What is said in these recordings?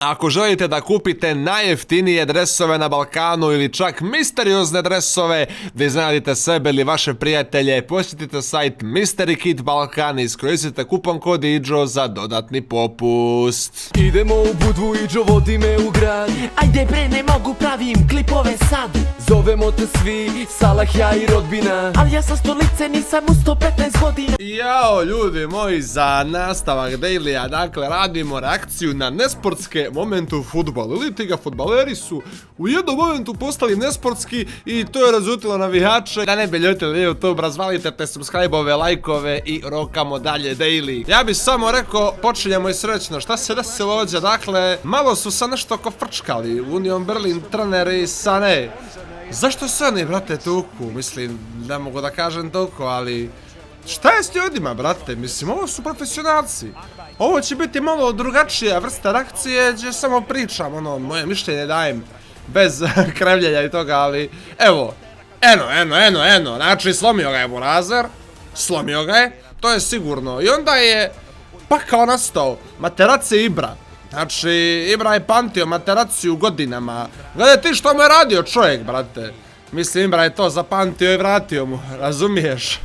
Ako želite da kupite najjeftinije dresove na Balkanu ili čak misteriozne dresove, da iznenadite sebe ili vaše prijatelje, posjetite sajt Mystery Kit Balkan i iskoristite kupon kod IDžO za dodatni popust. Idemo u Budvu, Idžo vodi me u grad. Ajde bre, ne mogu, pravim klipove sad. Zovemo te svi, Salah, ja i rodbina. Ali ja sa stolice nisam u 115 godina. Jao ljudi moji, za nastavak Dailya, dakle radimo reakciju na nesportske momente u fudbalu. Ili ti ga fudbaleri su u jednom momentu postali nesportski i to je razutilo navijače. Da ne bi ljutili YouTube, razvalite te subscribe-ove, lajkove i rokamo dalje Daily. Ja bi samo rekao, počinjemo i srećno. Šta se desilo ovdje? Dakle, malo su sa nešto ko frčkali. Union Berlin, treneri, Sané. Zašto se oni, brate, tuku? Mislim, ne mogu da kažem tuku, ali... Šta je s ljudima, brate? Mislim, ovo su profesionalci. Ovo će biti malo drugačija vrsta reakcije, gdje samo pričam, ono, moje mišljenje dajem bez krevljenja i toga, ali... Evo, eno, znači slomio ga je Burazer, slomio ga je, to je sigurno. I onda je pakao nastao, Materazzi Ibra. Znači, Ibra je pamtio Materazzi u godinama. Gledaj ti što mu je radio čovjek, brate. Mislim, Ibra je to zapamtio i vratio mu, razumiješ?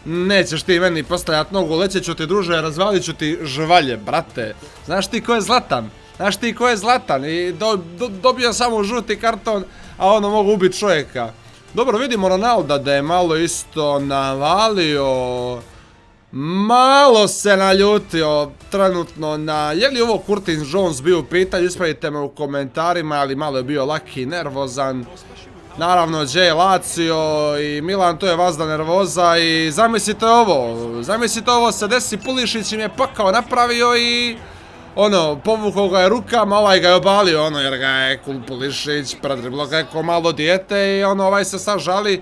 Nećeš ti meni postavljat nogu, leće ću ti druže, razvalit ću ti žvalje, brate. Znaš ti ko je Zlatan? Znaš ti ko je Zlatan? I dobio samo žuti karton, a ono mogu ubiti čovjeka. Dobro, vidimo Ronalda da je malo isto navalio. Malo se naljutio trenutno na... Je li ovo Curtis Jones bio u pitanju? Ispravite me u komentarima, ali malo je bio laki, nervozan. Naravno, Jay Lazio i Milan, to je vazda nervoza i zamislite ovo se desi, Pulišić im je pakao napravio i ono, povukao ga je rukama, ovaj ga je obalio, ono, jer ga je Pulišić predriblo ga je ko malo dijete i ono, ovaj se sad žali.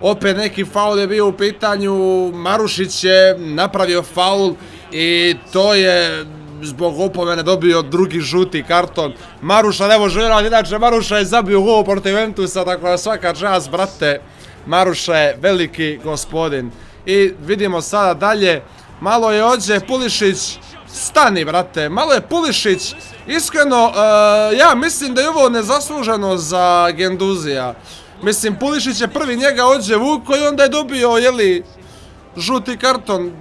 Opet neki faul je bio u pitanju, Marušić je napravio faul i to je... Zbog opomene dobio drugi žuti karton. Maruša ne može igrati, inače Maruša je zabio gol protiv Juventusa, tako da svaka čast, brate. Maruša je veliki gospodin. I vidimo sada dalje, malo je ovdje Pulišić, stani brate, malo je Pulišić, iskreno, ja mislim da je ovo nezasluženo za Genduzija. Mislim, Pulišić je prvi njega ovdje vuko i onda je dobio, jeli, žuti karton.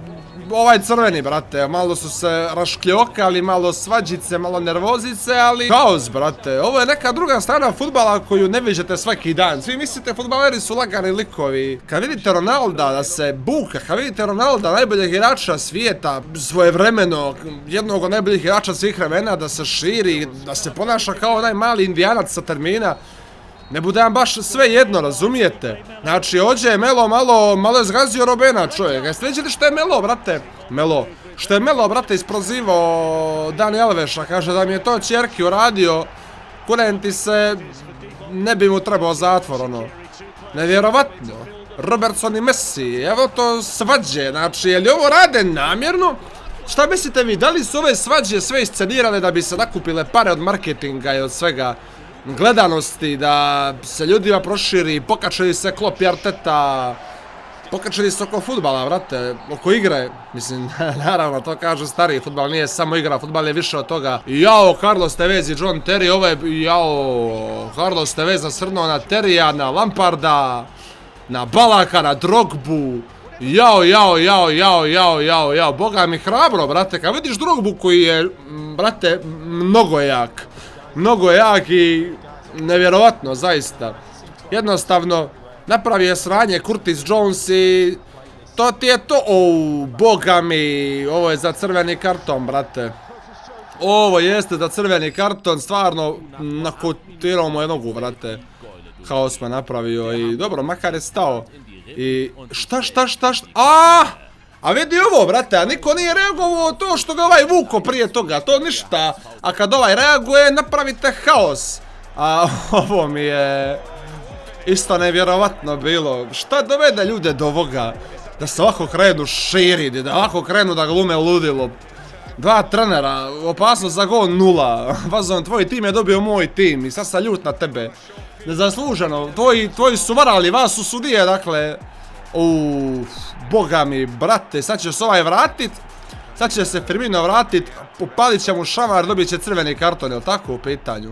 Ovaj crveni, brate, malo su se raškljokali, malo svađice, malo nervozice, ali... Kaos, brate, ovo je neka druga strana fudbala koju ne viđete svaki dan. Svi mislite, fudbaleri su lagani likovi. Kad vidite Ronalda da se buka, kad vidite Ronalda, najboljeg igrača svijeta, svojevremeno, jednog od najboljih igrača svih vremena, da se širi, da se ponaša kao onaj mali indijanac sa termina, ne bude vam baš sve jedno, razumijete? Znači, ovdje je Melo malo je zgazio Robena, čovjek. Jeste vidjeli što je Melo, brate? Melo. Što je Melo, brate, isprozivao Dani Alveša, kaže da mi je to čerki uradio, kurenti se, ne bi mu trebao zatvor, ono. Nevjerovatno. Robertson i Messi, evo to svađe, znači, je li ovo rade namjerno? Šta mislite vi, da li su ove svađe sve iscenirane da bi se nakupile pare od marketinga i od svega? Gledanosti, da se ljudima proširi, pokačili se Klopp i Arteta, pokačili se oko fudbala, vrate, oko igre, mislim, naravno, to kažu stariji, fudbal nije samo igra, fudbal je više od toga. Jao, Carlos Tevez i John Terry, ovo je, jao, Carlos Tevez nasrnuo na Terrya, na Lamparda, na Balaka, na Drogbu, jao, boga mi hrabro, brate, kad vidiš Drogbu koji je, brate, mnogo jak i nevjerovatno, zaista. Jednostavno, napravio je sranje Curtis Jones i to ti je to. Boga mi, ovo je za crveni karton, brate. Ovo jeste za crveni karton, stvarno nakotirao mu je nogu, brate. Haos me napravio i dobro, makar je stao. I šta? A vidi ovo, brate, a niko nije reagovao to što ga ovaj vuko prije toga, to ništa. A kad ovaj reaguje, napravite haos. A ovo mi je isto nevjerovatno bilo. Šta dovede ljude do ovoga? Da se ovako krenu širiti, da ovako krenu da glume ludilo. Dva trenera, opasnost za gol 0. Vazon, tvoj tim je dobio moj tim i sad sam ljut na tebe. Nezasluženo, tvoji su varali, vas su sudije, dakle... Boga mi, brate, sad će se ovaj vratit. Sad će se Firmino vratit, upalit će mu šamar, dobit će crveni karton, jel tako u pitanju?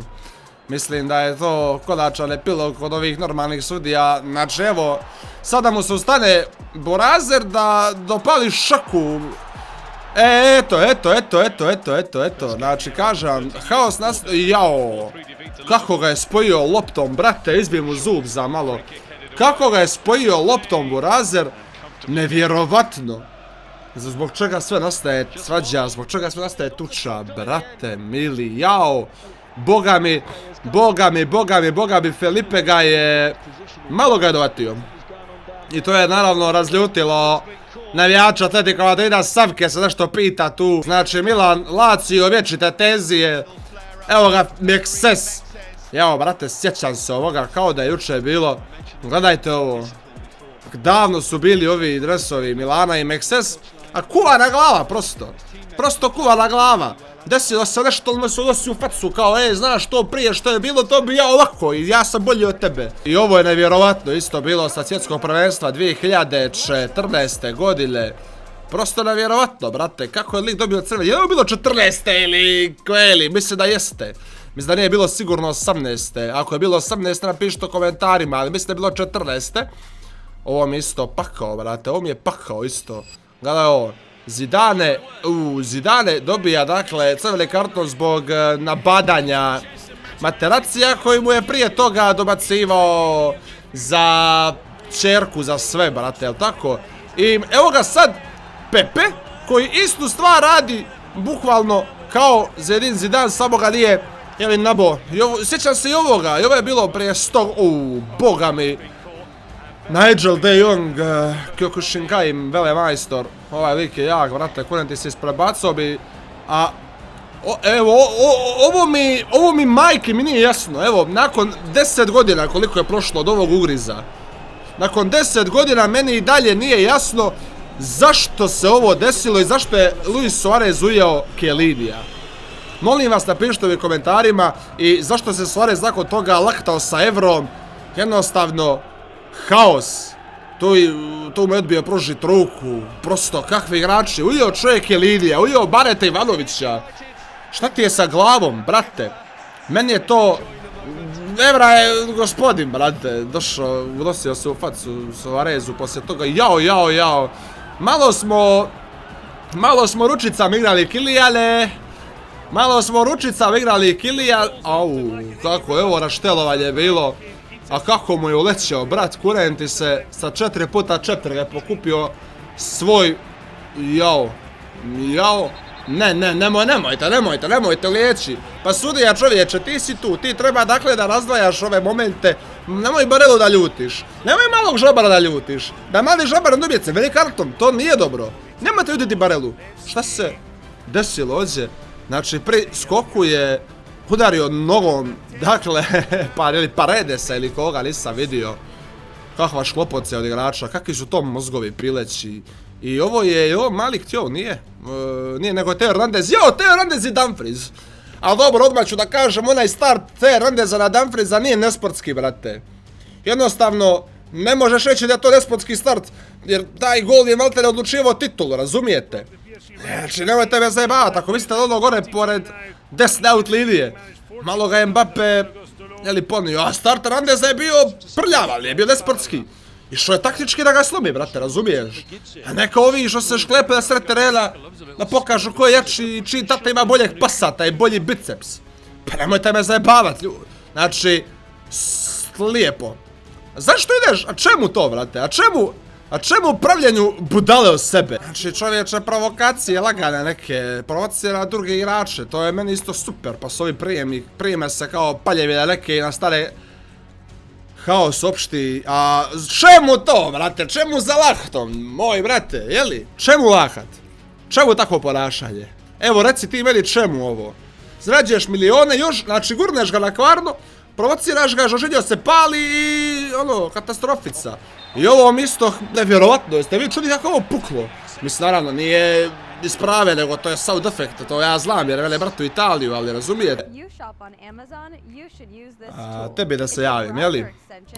Mislim da je to konačan epilog kod ovih normalnih sudija. Znači evo, sada mu se ustane Borazer da dopali šaku. Eto. Znači kažem, haos nastaje, jao. Kako ga je spojio loptom, brate, izbije mu zub za malo. Kako ga je spojio loptom Borazer, nevjerovatno. Zbog čega sve nastaje svađa, zbog čega sve nastaje tuča, brate, mili, jao. Boga mi, Felipe ga je, malo ga je dovatio. I to je naravno razljutilo navijača Atletico Madrida, Savke se nešto pita tu. Znači Milan, Lazio, vječite tenzije. Evo ga, Mekses. Evo, brate, sjećam se ovoga kao da je juče bilo. Gledajte ovo. Davno su bili ovi dresovi Milana i Mekses. A kuvana glava, prosto. Prosto kuvana glava. Desilo se nešto, ali me su nosi u facu kao, znaš to prije što je bilo, to bi ja ovako i ja sam bolji od tebe. I ovo je nevjerovatno isto bilo sa svjetskog prvenstva 2014. godine. Prosto nevjerovatno, brate, kako je lik dobio crveni. Je li bilo 14. ili kveli, mislim da jeste. Mislim da nije bilo sigurno 18. Ako je bilo 18, napišite u komentarima, ali mislim da je bilo 14. Ovo mi isto pakao, brate, ovo mi je pakao isto. Gledaj ovo. Zidane dobija dakle crveni karton zbog nabadanja Materacija koji mu je prije toga dobacivao za čerku, za sve, brate, jel tako? I evo ga sad Pepe koji istu stvar radi bukvalno kao Zinedine Zidane, samo ga nije, jeli, nabo. Sjećam se i ovoga, i ovo je bilo prije 100, boga mi. Nigel de Jong, Kyokushinkai, velemajstor, ovaj lik je jak, vrate, kurenti se isprebaco bi, a, evo, ovo mi majke mi nije jasno, evo, nakon 10 godina koliko je prošlo od ovog ugriza, nakon 10 godina meni i dalje nije jasno zašto se ovo desilo i zašto je Luis Suarez ujeo Chielliniya. Molim vas napišite u komentarima i zašto se Suarez nakon toga laktao sa Evrom, jednostavno, haos, tu mu je odbio pružit ruku, prosto kakvi igrači, ujeo čovjek Chielliniya, ujeo Baneta Ivanovića, šta ti je sa glavom, brate, meni je to, Evra je gospodin, brate, došao, unosio se u facu Suarezu poslije toga, jao, malo smo ručicama igrali Kylian, au, kako je ovo raštelovanje bilo. A kako mu je ulećao, brat, kurenti se sa 4x4 je pokupio svoj, jao, nemojte liječi. Pa sudija čovječe, ti si tu, ti treba dakle da razdvajaš ove momente, nemoj Barelu da ljutiš, nemoj malog žabara da ljutiš, da mali žabar dobije crveni karton, to nije dobro, nemojte ljutiti Barelu. Šta se desilo ovdje? Znači pri skoku je udario nogom, dakle, Paredesa ili koga nisam vidio. Kakva šklopoce od igrača, kakvi su to mozgovi prileći. I ovo je, Malik Tjov, nije, nego Teo Hernandez, Teo Hernandez i Dumfries. Ali dobro, odmah ću da kažem, onaj start Teo Hernandeza na Dumfriesa nije nesportski, brate. Jednostavno, ne možeš reći da je to nesportski start, jer taj gol je maltene odlučivao titulu, razumijete? Znači, nemojte me zajebavati, ako mislite da ono gore pored desne out linije, malo ga je Mbappe, jeli, ponio, a start Hernandeza je bio prljav, ali je bio nesportski. I što je taktički da ga slomi, brate, razumiješ? A neka ovi što se šklepe na sred terena, da pokažu ko je jači i čiji tata ima boljeg pasata i bolji biceps. Pa nemojte me zajebavati, ljudi. Znači, lijepo. Zašto ideš? A čemu to, brate? A čemu pravljenju budale o sebe? Znači, čovječe, provokacije, lagane neke, provocira druge igrače, to je meni isto super, pa su ovi prijeme se kao paljevine neke i na stare haos opšti, a čemu to, brate, čemu za lahtom, moj brate, jeli? Čemu lahat? Čemu takvo ponašanje? Evo, reci ti meni čemu ovo? Zarađuješ milione još, znači gurneš ga na kvarno, provociraš ga, Žožinjo se pali i ono, katastrofica. I ovo mi isto nevjerovatno, jeste vi čuli kako ovo puklo? Mislim, naravno, isprave, nego to je sound effect, to ja znam jer vele bratu Italiju, ali razumijete? A tebi da se javim, jeli?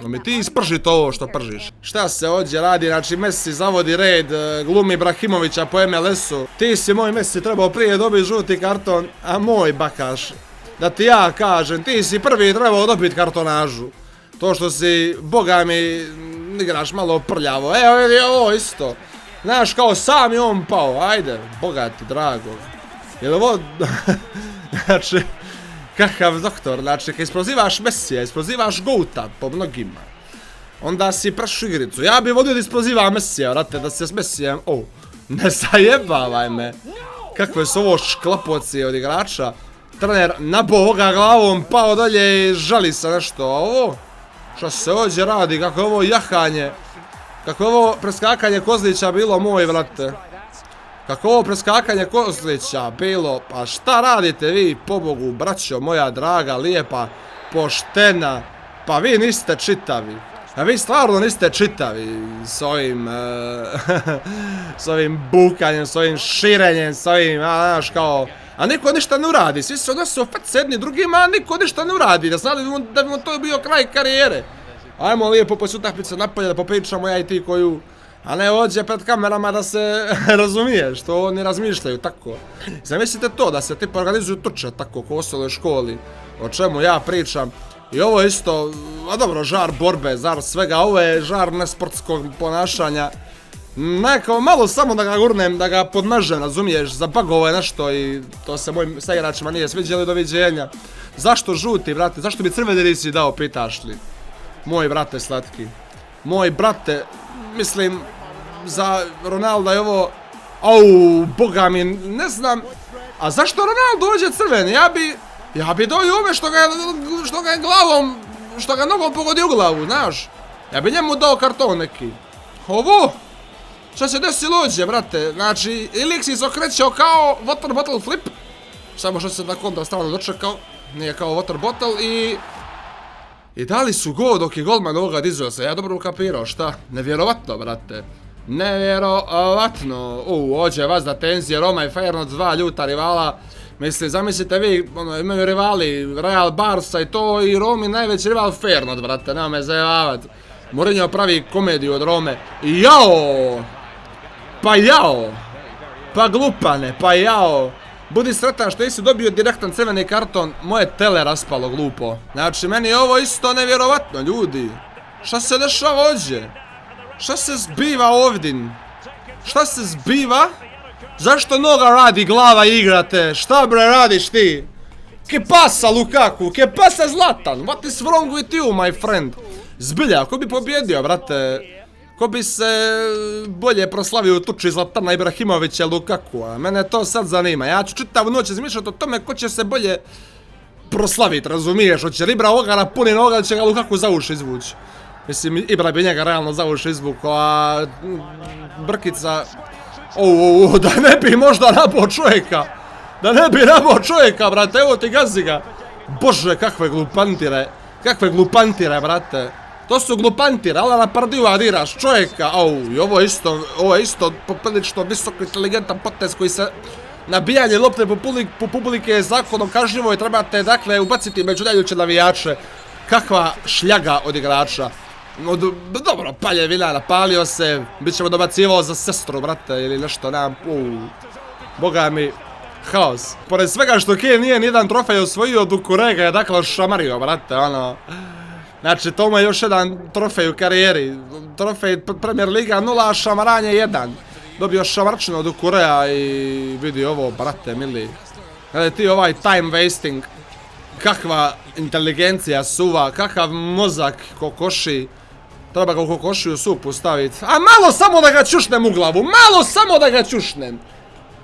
No mi ti isprži to ovo što pržiš. Šta se ovdje radi, znači Messi zavodi red, glumi Ibrahimovića po MLS-u. Ti si moj Messi trebao prije dobiti žuti karton, a moj bakaš. Da ti ja kažem, ti si prvi trebao dobiti kartonažu. To što si, boga mi, igraš malo prljavo. Evo vidi ovo isto. Znaš, kao sam je on pao, ajde, boga ti drago. Jel ovo, znači, kakav doktor, znači, kad isprozivaš Messija, isprozivaš Gouta po mnogima, onda si prašu igricu. Ja bi vodio da isprozivam Messija, vrate, da se s Messijem, ne zajebavaj me. Kakve su ovo šklapoci od igrača. Trener nabao ovoga glavom, pao dolje i žali se nešto, a ovo, što se ovdje radi, kako je ovo jahanje. Kako je ovo preskakanje Kozlića bilo, moj vrate. Kako je ovo preskakanje Kozlića bilo, pa šta radite vi, pobogu, braćo moja draga, lijepa, poštena. Pa vi niste čitavi. A vi stvarno niste čitavi s ovim, s ovim bukanjem, s ovim širenjem, s ovim, znaš, kao... A niko ništa ne uradi, svi se odnose u fac jedni drugima, a niko ništa ne uradi, da znali da bi mu to bio kraj karijere. Ajmo lijepo poslije utakmice napolje da popričamo ja i ti koju, a ne ovdje pred kamerama da se razumiješ, to oni razmišljaju tako. Zamislite to, da se tipa organizuju tuče tako ko u osnovnoj školi, o čemu ja pričam. I ovo je isto, a dobro, žar borbe, žar svega, ovo je žar nesportskog ponašanja. Nekako malo samo da ga gurnem, da ga podmažem, razumiješ, zabagovo je nešto i to se mojim saigračima nije sviđalo, doviđenja. Zašto žuti, brate, zašto bi crveni nisi dao, pitaš li? Moj brate slatki. Moj brate, mislim, za Ronalda je ovo... boga mi, ne znam... A zašto Ronaldo dođe crveni? Ja bi dojio ove što ga je glavom, što ga nogom pogodi u glavu, znaš? Ja bi njemu dao karton neki. Ovo? Šta se desilo ovdje, brate? Znači, Iliksi se okrećeo kao water bottle flip. Samo što se na kontra stranu dočekao. Nije kao water bottle I dali su gol dok je golman ovoga dizao se. Ja dobro ukapirao, šta? Nevjerovatno, brate. Nevjerovatno. Ovdje vas da tenzije, Roma i Feyenoord, dva ljuta rivala. Mislim, zamislite vi, imaju rivali, Real Barca i to, i Romi najveći rival Feyenoord, brate, nema me zajebavat. Mourinho pravi komediju od Rome. Jao! Pa jao! Pa glupane, pa jao! Budi sretan što nisi dobio direktan crveni karton, moje tele raspalo glupo. Znači, meni je ovo isto nevjerovatno, ljudi. Šta se dešava ovdje? Šta se zbiva ovdje? Šta se zbiva? Zašto noga radi, glava igrate? Šta bre radiš ti? Ke pasa Lukaku, ke pasa Zlatan? What is wrong with you, my friend? Zbilja, ko bi pobjedio, brate? Ko bi se bolje proslavio u tuči Zlatana Ibrahimovića i Lukaku, a mene to sad zanima. Ja ću čitavu noć izmišljati o tome ko će se bolje proslaviti, razumiješ? Hoće Ibra ovoga napuni noga ili će ga Lukaku za uši izvući. Mislim, Ibra bi njega realno za uši izvukao, a Brkica... da ne bi možda nabao čovjeka. Da ne bi nabao čovjeka, brate, evo ti gazi ga. Bože, kakve glupantire. Kakve glupantire, brate. To su glupantire, ali na Pardiju adiraš čovjeka. I ovo je isto poprilično visoko inteligentan potez koji se... Nabijanje lopte po publike je zakonom kažnjivo i trebate, dakle, ubaciti među najljuće navijače. Kakva šljaga od igrača. Dobro, paljevina, napalio se, bit ćemo dobacivao za sestru, brate, ili nešto, nemam, boga mi, haos. Pored svega što Kane nije nijedan trofej osvojio, Dukurega je dakle šamario, brate, ono. Znači, to mu je još jedan trofej u karijeri, trofej Premier Liga 0, a šamaranje 1. Dobio šamarčinu od Dukurea i vidi ovo, brate, mili. Gledaj ti ovaj time wasting, kakva inteligencija suva, kakav mozak kokoši. Treba ga u kokošiju supu staviti. A malo samo da ga čušnem u glavu. Malo samo da ga čušnem.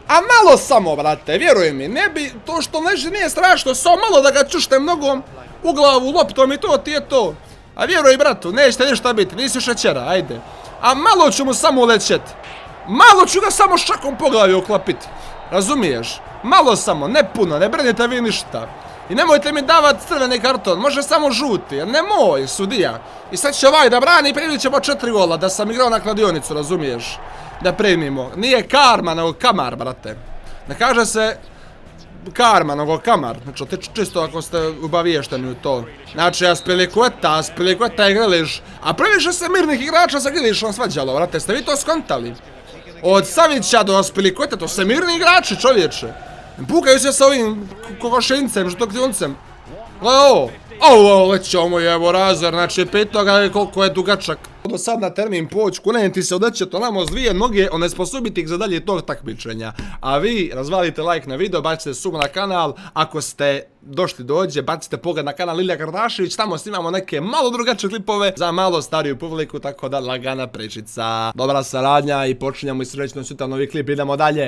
A malo samo, brate. Vjeruj mi. Ne bi, to što leži nije strašno. Samo malo da ga čušnem nogom u glavu, loptom i to ti je to. A vjeruj, bratu, nećete ništa biti. Nisi šećera, ajde. A malo ću mu samo ulećet. Malo ću ga samo šakom po glavi uklapit. Razumiješ? Malo samo, ne puno, ne brinite vi ništa. I nemojte mi davati crveni karton, može samo žuti, nemoj, sudija. I sad će ovaj da brani i primit ćemo 4 gola, da sam igrao na kladionicu, razumiješ? da primimo. Nije karma, nego kamar, brate. Ne kaže se karma, nego kamar. Znači, čisto ako ste ubaviješteni u to. Znači, Aspilicueta je Griliš. A previše se mirnih igrača sa Grilišom svađalo, brate. Ste vi to skontali? Od Savića do Aspilicueta, to se mirni igrači, čovječe. Pukaju se sa ovim kokošincem, žutokljuncem. Ovo, lećo mu je, evo razor, znači pitao ga koliko je dugačak. Do sad na termin poć, kunem ti se odeće to namo s dvije noge, onesposobiti ih za dalje tog takmičenja. A vi razvalite like na video, bacite sub na kanal, ako ste došli dođe, bacite pogled na kanal Ilija Kardašević, tamo snimamo neke malo drugačije klipove za malo stariju publiku, tako da lagana prečica. Dobra saradnja i počinjemo i srećno sutra novi klip, idemo dalje.